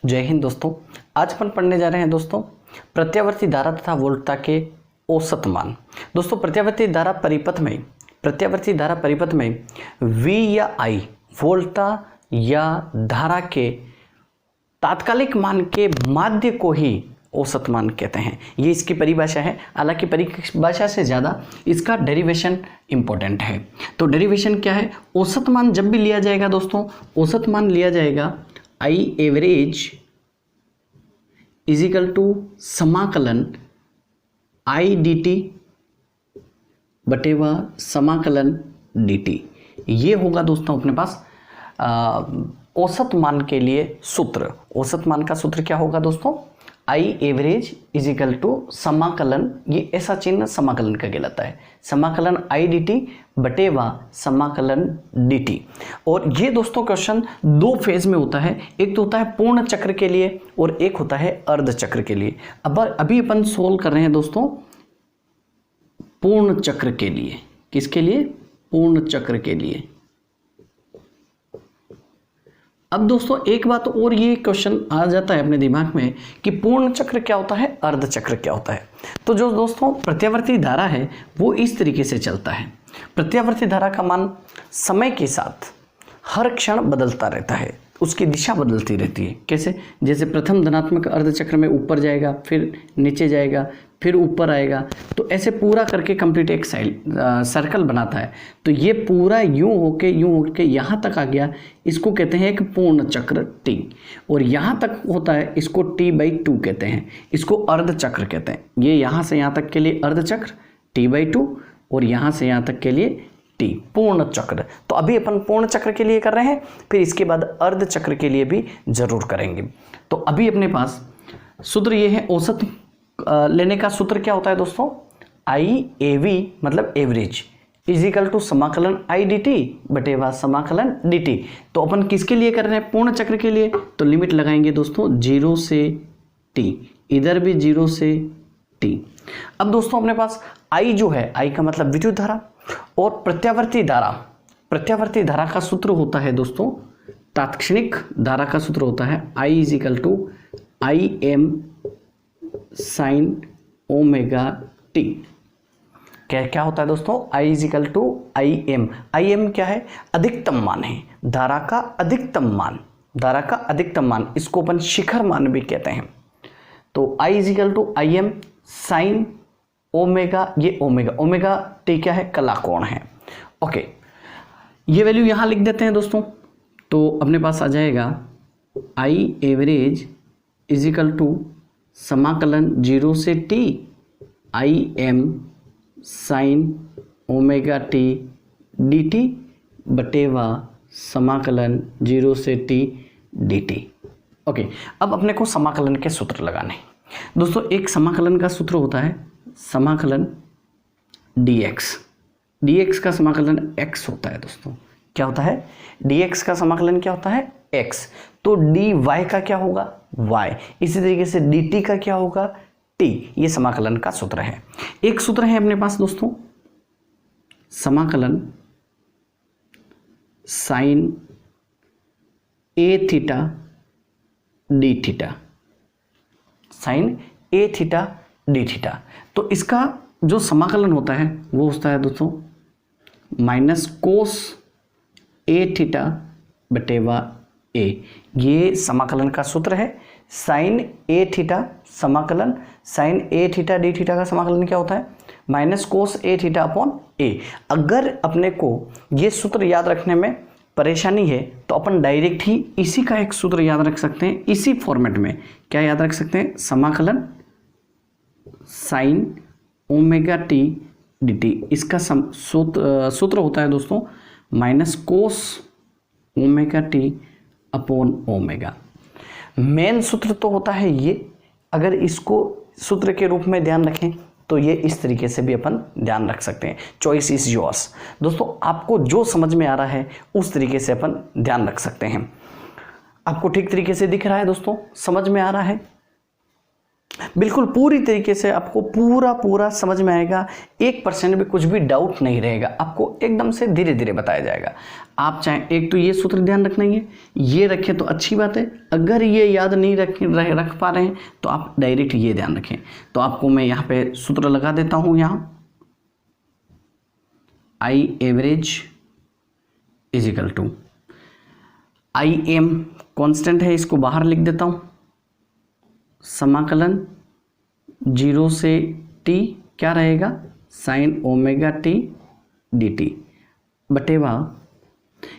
जय हिंद दोस्तों। आज अपन पढ़ने जा रहे हैं दोस्तों प्रत्यावर्ती धारा तथा वोल्टता के औसत मान। दोस्तों प्रत्यावर्ती धारा परिपथ में V या I वोल्टता या धारा के तात्कालिक मान के माध्य को ही औसत मान कहते हैं। ये इसकी परिभाषा है। हालांकि परिभाषा से ज़्यादा इसका डेरिवेशन इंपॉर्टेंट है। तो डेरिवेशन क्या है? औसत मान जब भी लिया जाएगा दोस्तों, औसत मान लिया जाएगा I average is equal to समाकलन I dt बटेवा समाकलन dt। ये होगा दोस्तों अपने पास औसत मान के लिए सूत्र। औसत मान का सूत्र क्या होगा दोस्तों? I average is equal to समाकलन, ये ऐसा चिन्ह समाकलन का कहलाता है, समाकलन I dt बटेवा समाकलन dt। और ये दोस्तों क्वेश्चन दो फेज में होता है। एक तो होता है पूर्ण चक्र के लिए और एक होता है अर्ध चक्र के लिए। अब अभी अपन सोल्व कर रहे हैं दोस्तों पूर्ण चक्र के लिए। किसके लिए? पूर्ण चक्र के लिए। अब दोस्तों एक बात और, ये क्वेश्चन आ जाता है अपने दिमाग में कि पूर्ण चक्र क्या होता है, अर्ध चक्र क्या होता है। तो जो दोस्तों प्रत्यावर्ती धारा है वो इस तरीके से चलता है। प्रत्यावर्ती धारा का मान समय के साथ हर क्षण बदलता रहता है, उसकी दिशा बदलती रहती है। कैसे? जैसे प्रथम धनात्मक अर्ध चक्र में ऊपर जाएगा, फिर नीचे जाएगा, फिर ऊपर आएगा, तो ऐसे पूरा करके कंप्लीट एक सर्कल बनाता है। तो ये पूरा यूं होके यहाँ तक आ गया, इसको कहते हैं एक पूर्ण चक्र T। और यहाँ तक होता है, इसको T/2 कहते हैं, इसको अर्ध चक्र कहते हैं। ये यहाँ से यहाँ तक के लिए अर्ध चक्र T/2 और यहाँ से यहाँ तक के लिए T, पूर्ण चक्र। तो अभी अपन पूर्ण चक्र के लिए कर रहे हैं, फिर इसके बाद अर्ध चक्र के लिए भी जरूर करेंगे। तो अभी अपने पास सूत्र ये है। औसत लेने का सूत्र क्या होता है दोस्तों? IAV मतलब एवरेज इज इक्वल टू समाकलन I dt बटेवा समाकलन dt। तो अपन किसके लिए कर रहे हैं? पूर्ण चक्र के लिए। तो लिमिट लगाएंगे दोस्तों 0 से t, इधर भी 0 से t। अब दोस्तों अपने पास I जो है, I का मतलब विद्युत धारा, और प्रत्यावर्ती धारा का सूत्र होता है दोस्तों, तात्क्षणिक धारा का सूत्र होता है I is equal to IM sine omega t. क्या होता है दोस्तों? I is equal to IM। IM क्या है? अधिकतम मान है, धारा का अधिकतम मान, इसको अपन शिखर मान भी कहते हैं। तो I is equal to IM sine omega, ये ओमेगा टी क्या है? कला कोण है। ओके, ये वैल्यू यहाँ लिख देते हैं दोस्तों। तो अपने पास आ जाएगा I average is equal to समाकलन 0 से t IM sine omega t dt बटेवा समाकलन 0 से t dt। ओके, अब अपने को समाकलन के सूत्र लगाने दोस्तों। एक समाकलन का सूत्र होता है समाकलन dx का समाकलन x होता है दोस्तों। क्या होता है? dx का समाकलन क्या होता है? x। तो dy का क्या होगा? y। इसी तरीके से dt का क्या होगा? t। ये समाकलन का सूत्र है। एक सूत्र है अपने पास दोस्तों समाकलन sine a theta d theta, sine a theta d theta. तो इसका जो समाकलन होता है वो होता है दोस्तों माइनस कोस a थीटा बटेवा a। ये समाकलन का सूत्र है। साइन a थीटा समाकलन sine a theta d theta का समाकलन क्या होता है? Minus cos a theta upon a। अगर अपने को ये सूत्र याद रखने में परेशानी है तो अपन डायरेक्ट ही इसी का एक सूत्र याद रख सकते हैं। इसी फॉर्मेट में क्या याद रख सकते हैं? समाकलन साइन ओमेगा टी dt। इसका सूत्र होता है दोस्तों minus cos omega T upon omega. Main सूत्र तो होता है ये। अगर इसको सूत्र के रूप में ध्यान रखें तो ये इस तरीके से भी अपन ध्यान रख सकते हैं। चॉइस इज योर्स दोस्तों, आपको जो समझ में आ रहा है उस तरीके से अपन ध्यान रख सकते हैं। आपको ठीक तरीके से दिख रहा है दोस्तों? समझ में आ रहा है? बिल्कुल पूरी तरीके से आपको पूरा समझ में आएगा, 1% भी कुछ भी डाउट नहीं रहेगा, आपको एकदम से धीरे धीरे बताया जाएगा। आप चाहें एक तो ये सूत्र ध्यान रखना ही है, ये रखें तो अच्छी बात है, अगर ये याद नहीं रख पा रहे हैं तो आप डायरेक्ट ये ध्यान रखें। तो आपको मैं यहाँ पे सूत्र लगा देता हूँ, यहाँ I average is equal to I M constant है, इसको बाहर लिख देता हूँ, समाकलन 0 से t क्या रहेगा, sine omega t d t बटेवा,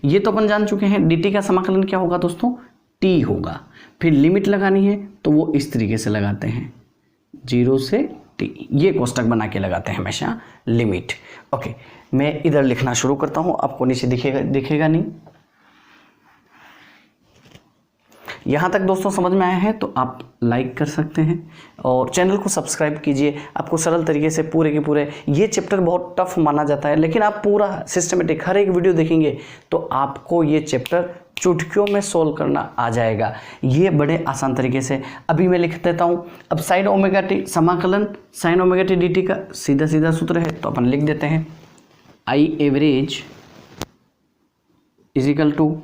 ये तो अपन जान चुके हैं dt का समाकलन क्या होगा दोस्तों, t होगा। फिर लिमिट लगानी है तो वो इस तरीके से लगाते हैं 0 से t, ये कोष्टक बना के लगाते हैं हमेशा लिमिट। ओके, मैं इधर लिखना शुरू करता हूँ, आपको नीचे दिखेगा नहीं। यहाँ तक दोस्तों समझ में आया है तो आप लाइक कर सकते हैं और चैनल को सब्सक्राइब कीजिए। आपको सरल तरीके से पूरे के पूरे, ये चैप्टर बहुत टफ माना जाता है, लेकिन आप पूरा सिस्टमेटिक हर एक वीडियो देखेंगे तो आपको ये चैप्टर चुटकियों में सोल्व करना आ जाएगा, ये बड़े आसान तरीके से। अभी मैं लिख देता हूँ, अब साइन ओमेगा टी समाकलन sign omega t d T का सीधा सीधा सूत्र है, तो अपन लिख देते हैं I average is equal to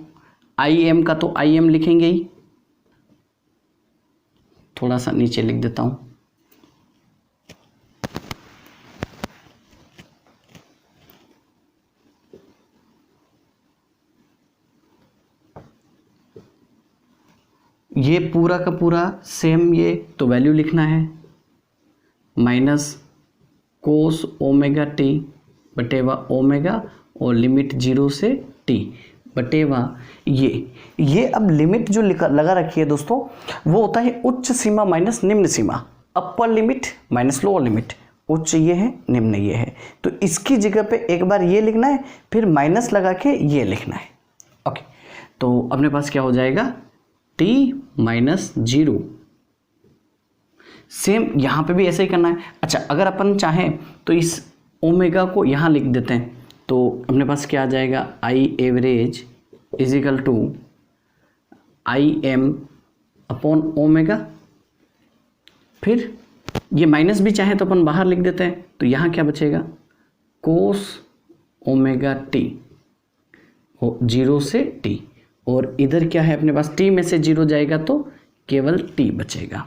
I M का तो आई एम लिखेंगे ही, थोड़ा सा नीचे लिख देता हूं, ये पूरा का पूरा सेम, ये तो वैल्यू लिखना है माइनस कोस ओमेगा टी बटेवा ओमेगा और लिमिट 0 से t बटेवा ये अब लिमिट जो लगा रखी है दोस्तों, वो होता है उच्च सीमा माइनस निम्न सीमा, upper limit minus lower limit, उच्च ये है निम्न ये है, तो इसकी जगह पे एक बार ये लिखना है, फिर माइनस लगा के ये लिखना है। ओके, तो अपने पास क्या हो जाएगा t माइनस 0, सेम यहाँ पे भी ऐसे ही करना है। अच्छा, अगर अपन चाहें तो इस ओमेगा को यहाँ लिख देते हैं, तो अपने पास क्या आ जाएगा, I average is equal to I M upon omega, फिर ये माइनस भी चाहे तो अपन बाहर लिख देते हैं, तो यहाँ क्या बचेगा कोस ओमेगा टी 0 से t, और इधर क्या है अपने पास t में से 0 जाएगा तो केवल t बचेगा।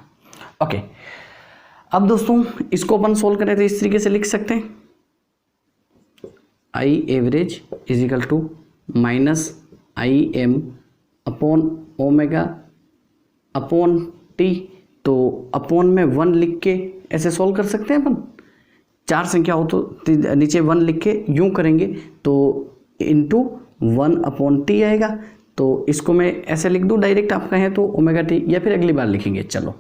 ओके, अब दोस्तों इसको अपन सोल्व करें तो इस तरीके से लिख सकते हैं, I average is equal to minus I M upon omega upon T, तो अपॉन में 1 लिख के ऐसे सोल्व कर सकते हैं अपन, 4 संख्या हो तो नीचे 1 लिख के यूं करेंगे तो इंटू 1 अपॉन टी आएगा, तो इसको मैं ऐसे लिख दूं डायरेक्ट, आप कहें तो ओमेगा टी, या फिर अगली बार लिखेंगे। चलो,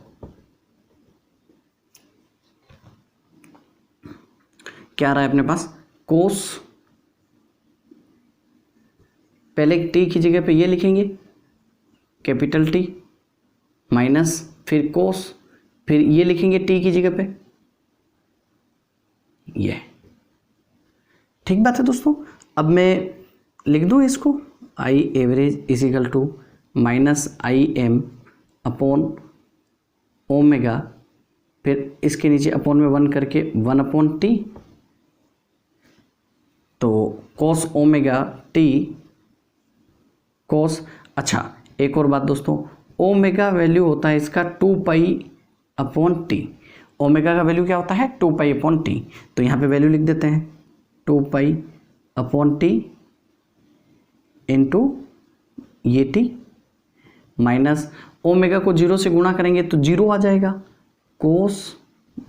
क्या आ रहा है अपने पास, कोस, पहले टी की जगह पे ये लिखेंगे कैपिटल टी, माइनस फिर कोस, फिर ये लिखेंगे टी की जगह पे ये। ठीक बात है दोस्तों, अब मैं लिख दूं इसको, I average is equal to minus I M upon omega, फिर इसके नीचे अपॉन में 1 करके 1 अपॉन टी, तो कोस ओमेगा टी कोस। अच्छा, एक और बात दोस्तों, ओमेगा वैल्यू होता है इसका 2 पाई अपॉन टी, ओमेगा का वैल्यू क्या होता है 2 पाई अपॉन टी, तो यहाँ पे वैल्यू लिख देते हैं 2 पाई अपॉन टी इंटू ये टी, माइनस ओमेगा को 0 से गुणा करेंगे तो 0 आ जाएगा, कोस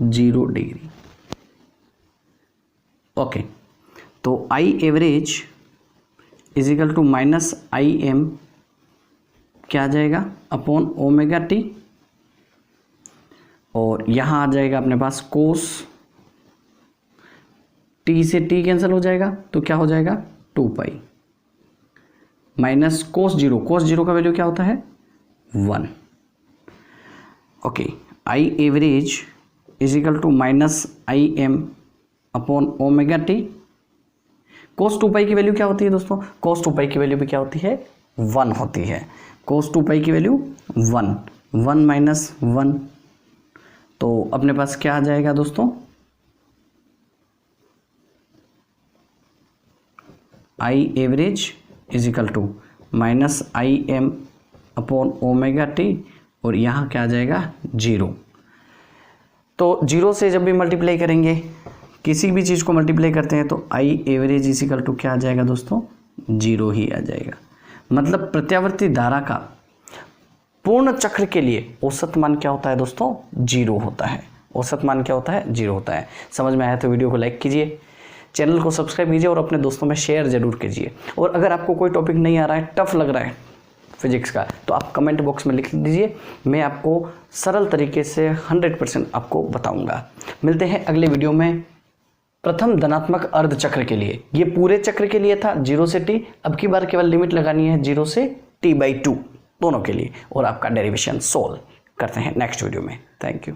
0 डिग्री। ओके, तो I average is equal to minus I M क्या आ जाएगा अपॉन ओमेगा टी, और यहाँ आ जाएगा अपने पास कोस, टी से टी कैंसिल हो जाएगा तो क्या हो जाएगा 2 पाई माइनस कोस 0, कोस 0 का वैल्यू क्या होता है 1। Okay, I average is equal to minus I M upon omega t, cos 2 pi की वैल्यू क्या होती है दोस्तों, कोस 2 पाई की वैल्यू भी क्या होती है 1 होती है, कोस 2 पाई की वैल्यू 1 माइनस 1 तो अपने पास क्या आ जाएगा दोस्तों, I average is equal to minus I M upon omega T, और यहाँ क्या आ जाएगा 0। तो 0 से जब भी मल्टीप्लाई करेंगे, किसी भी चीज़ को मल्टीप्लाई करते हैं, तो I average is equal to क्या आ जाएगा दोस्तों, 0 ही आ जाएगा। मतलब प्रत्यावर्ती धारा का पूर्ण चक्र के लिए औसत मान क्या होता है दोस्तों, 0 होता है। औसत मान क्या होता है, 0 होता है। समझ में आया तो वीडियो को लाइक कीजिए, चैनल को सब्सक्राइब कीजिए और अपने दोस्तों में शेयर जरूर कीजिए। और अगर आपको कोई टॉपिक नहीं आ रहा है, टफ लग रहा है फिजिक्स का, तो आप कमेंट बॉक्स में लिख दीजिए, मैं आपको सरल तरीके से 100% आपको बताऊंगा। मिलते हैं अगले वीडियो में प्रथम धनात्मक अर्ध चक्र के लिए। ये पूरे चक्र के लिए था 0 से t, अब की बार केवल लिमिट लगानी है 0 से t/2 दोनों के लिए, और आपका डेरिवेशन सोल्व करते हैं नेक्स्ट वीडियो में। Thank you.